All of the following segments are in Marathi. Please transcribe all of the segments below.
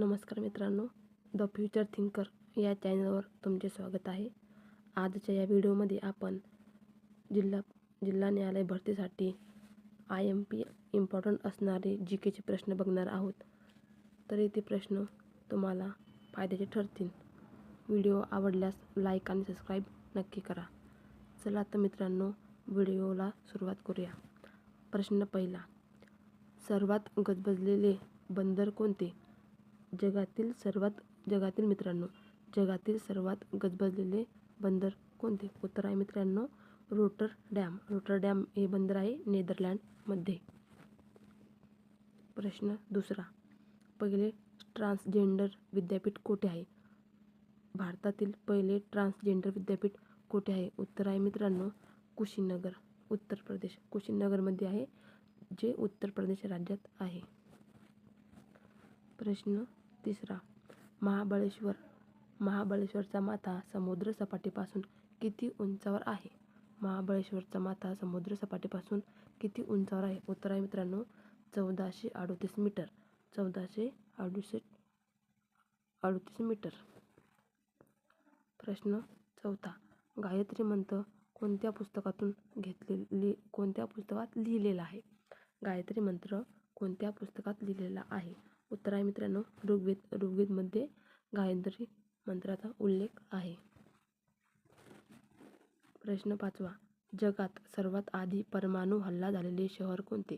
नमस्कार मित्रांनो, द फ्युचर थिंकर या चॅनलवर तुमचे स्वागत आहे. आजच्या या व्हिडिओमध्ये आपण जिल्हा न्यायालय भरतीसाठी IMP इम्पॉर्टंट असणारे GKचे प्रश्न बघणार आहोत. तरी ते प्रश्न तुम्हाला फायद्याचे ठरतील. व्हिडिओ आवडल्यास लाईक आणि सबस्क्राईब नक्की करा. चला तर मित्रांनो, व्हिडिओला सुरुवात करूया. प्रश्न पहिला, सर्वात गजबजलेले बंदर कोणते? जगातील सर्वात गजबजलेले बंदर कोणते? उत्तर आहे मित्रांनो रोटरडॅम हे बंदर आहे नेदरलँडमध्ये. प्रश्न दुसरा, पहिले ट्रान्सजेंडर विद्यापीठ कोठे आहे? भारतातील पहिले ट्रान्सजेंडर विद्यापीठ कोठे आहे? उत्तर आहे मित्रांनो कुशीनगर, उत्तर प्रदेश. कुशीनगरमध्ये आहे, जे उत्तर प्रदेश राज्यात आहे. प्रश्न तिसरा, महाबळेश्वरचा माथा समुद्र सपाटीपासून किती उंचावर आहे? महाबळेश्वरचा माथा समुद्र सपाटीपासून किती उंचावर आहे? उत्तर आहे मित्रांनो 1438 मीटर. 1438 मीटर. प्रश्न चौथा, गायत्री मंत्र कोणत्या पुस्तकात लिहिलेला आहे? गायत्री मंत्र कोणत्या पुस्तकात लिहिलेला आहे? उत्तर आहे मित्रांनो ऋग्वेदमध्ये गायत्री मंत्राचा उल्लेख आहे. प्रश्न पाचवा, जगात सर्वात आधी परमाणु हल्ला झालेले शहर कोणते?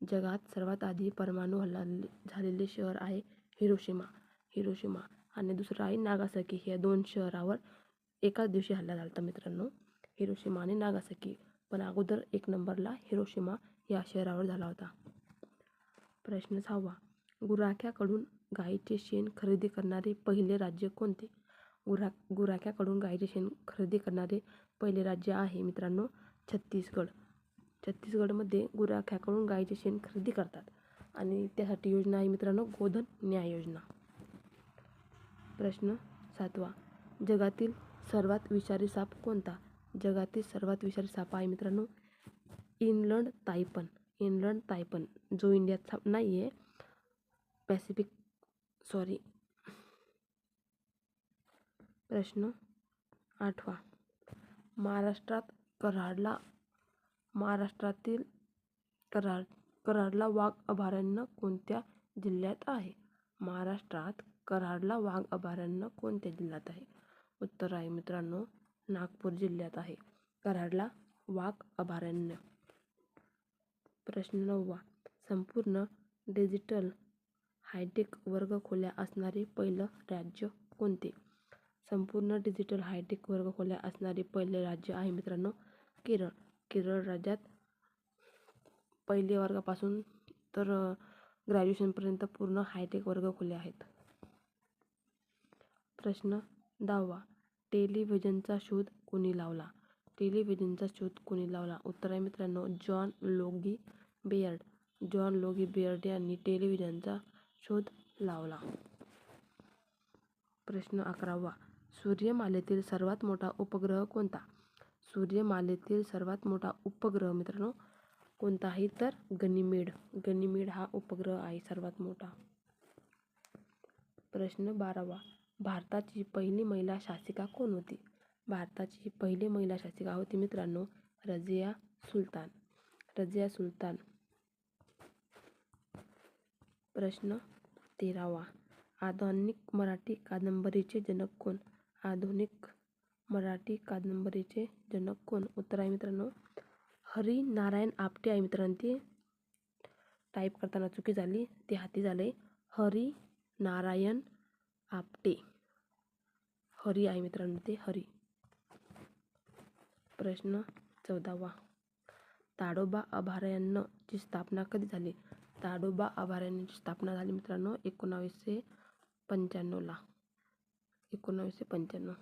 जगात सर्वात आधी परमाणु हल्ला झालेले शहर आहे हिरोशिमा आणि दुसरं आहे नागासाकी. ह्या दोन शहरावर एकाच दिवशी हल्ला झाला होता मित्रांनो, हिरोशिमा आणि नागासाकी. पण अगोदर 1 नंबरला हिरोशिमा या शहरावर झाला होता. प्रश्न सहावा, गुराख्याकडून गायीचे शेण खरेदी करणारे पहिले राज्य कोणते? गुराख्याकडून गायीचे शेण खरेदी करणारे पहिले राज्य आहे मित्रांनो छत्तीसगड. छत्तीसगडमध्ये गुराख्याकडून गायीचे शेण खरेदी करतात आणि त्यासाठी योजना आहे मित्रांनो गोधन न्याय योजना. प्रश्न सातवा, जगातील सर्वात विषारी साप कोणता? जगातील सर्वात विषारी साप आहे मित्रांनो इनलंड तायपन, जो इंडियात साप नाही आहे. प्रश्न आठवा, महाराष्ट्रातील कराडला वाघ अभयारण्य कोणत्या जिल्ह्यात आहे? महाराष्ट्रात कराडला वाघ अभयारण्य कोणत्या जिल्ह्यात आहे? उत्तर आहे मित्रांनो नागपूर जिल्ह्यात आहे कराडला वाघ अभयारण्य. प्रश्न नववा, संपूर्ण डिजिटल हायटेक वर्गखोल्या असणारे पहिलं राज्य कोणते? संपूर्ण डिजिटल हायटेक वर्गखोल्या असणारे पहिले राज्य आहे मित्रांनो केरळ. केरळ राज्यात पहिल्या वर्गापासून तर ग्रॅज्युएशनपर्यंत पूर्ण हायटेक वर्गखोल्या आहेत. प्रश्न 10वा, टेलिव्हिजनचा शोध कोणी लावला? टेलिव्हिजनचा शोध कोणी लावला? उत्तर आहे मित्रांनो जॉन लोगी बेअर्ड यांनी टेलिव्हिजनचा शोध लावला. प्रश्न 11वा, सूर्यमालेतील सर्वात मोठा उपग्रह कोणता? सूर्यमालेतील सर्वात मोठा उपग्रह मित्रांनो कोणता आहे तर गनिमेड हा उपग्रह आहे सर्वात मोठा. प्रश्न 12वा, भारताची पहिली महिला शासिका कोण होती? भारताची पहिली महिला शासिका होती मित्रांनो रझिया सुलतान. प्रश्न 13वा, आधुनिक मराठी कादंबरीचे जनक कोण? आधुनिक मराठी कादंबरीचे जनक कोण? उत्तर आहे मित्रांनो हरी नारायण आपटे आहे मित्रांनो. ते टाईप करताना चुकी झाली, ते हाती झाले हरी नारायण आपटे. हरी आहे मित्रांनो ते हरी. प्रश्न 14वा, ताडोबा अभयारण्याची स्थापना कधी झाली? ताडोबा अभयारण्याची स्थापना झाली मित्रांनो 1995 ला. 1995.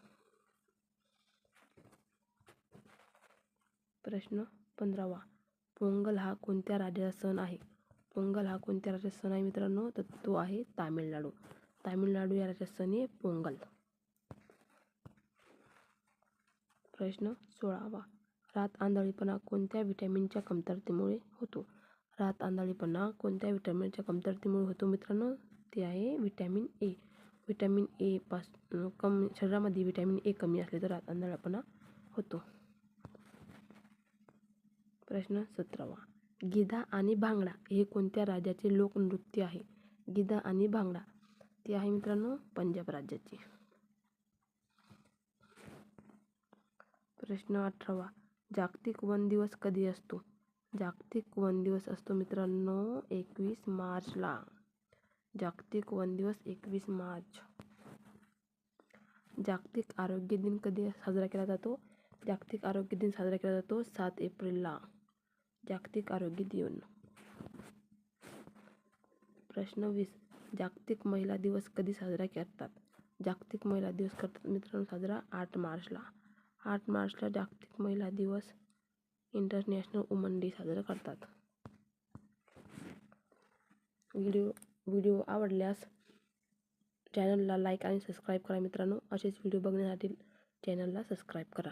प्रश्न 15वा, पोंगल हा कोणत्या राज्याचा सण आहे? पोंगल हा कोणत्या राज्याचा सण आहे मित्रांनो तर तो आहे तामिळनाडू. तामिळनाडू या राज्याचा सण आहे पोंगल. प्रश्न 16वा, रात आंधळेपणा कोणत्या विटॅमिनच्या कमतरतेमुळे होतो? रात आंधळेपणा कोणत्या विटॅमिनच्या कमतरतेमुळे होतो मित्रांनो ते आहे व्हिटॅमिन ए. व्हिटॅमिन ए शरीरामध्ये व्हिटॅमिन ए कमी असले तर आंधळेपणा होतो. प्रश्न 17वा. गिधा आणि भांगडा हे कोणत्या राज्याचे लोकनृत्य आहे? गिधा आणि भांगडा ते आहे मित्रांनो पंजाब राज्याचे. प्रश्न 18वा. जागतिक वन दिवस कधी असतो? जागतिक वन दिवस असतो मित्रांनो 21 मार्चला. जागतिक वन दिवस 21 मार्च. जागतिक आरोग्य दिन कधी साजरा केला जातो? जागतिक आरोग्य दिन साजरा केला जातो 7 एप्रिलला. जागतिक आरोग्य दिन. प्रश्न 20. जागतिक महिला दिवस कधी साजरा करतात? जागतिक महिला दिवस करतात मित्रांनो साजरा 8 मार्चला. 8 मार्चला जागतिक महिला दिवस इंटरनॅशनल वुमन डे साजरा करतात. व्हिडिओ आवडल्यास चॅनलला लाईक आणि सबस्क्राईब करा मित्रांनो. असेच व्हिडिओ बघण्यासाठी चॅनलला सबस्क्राईब करा.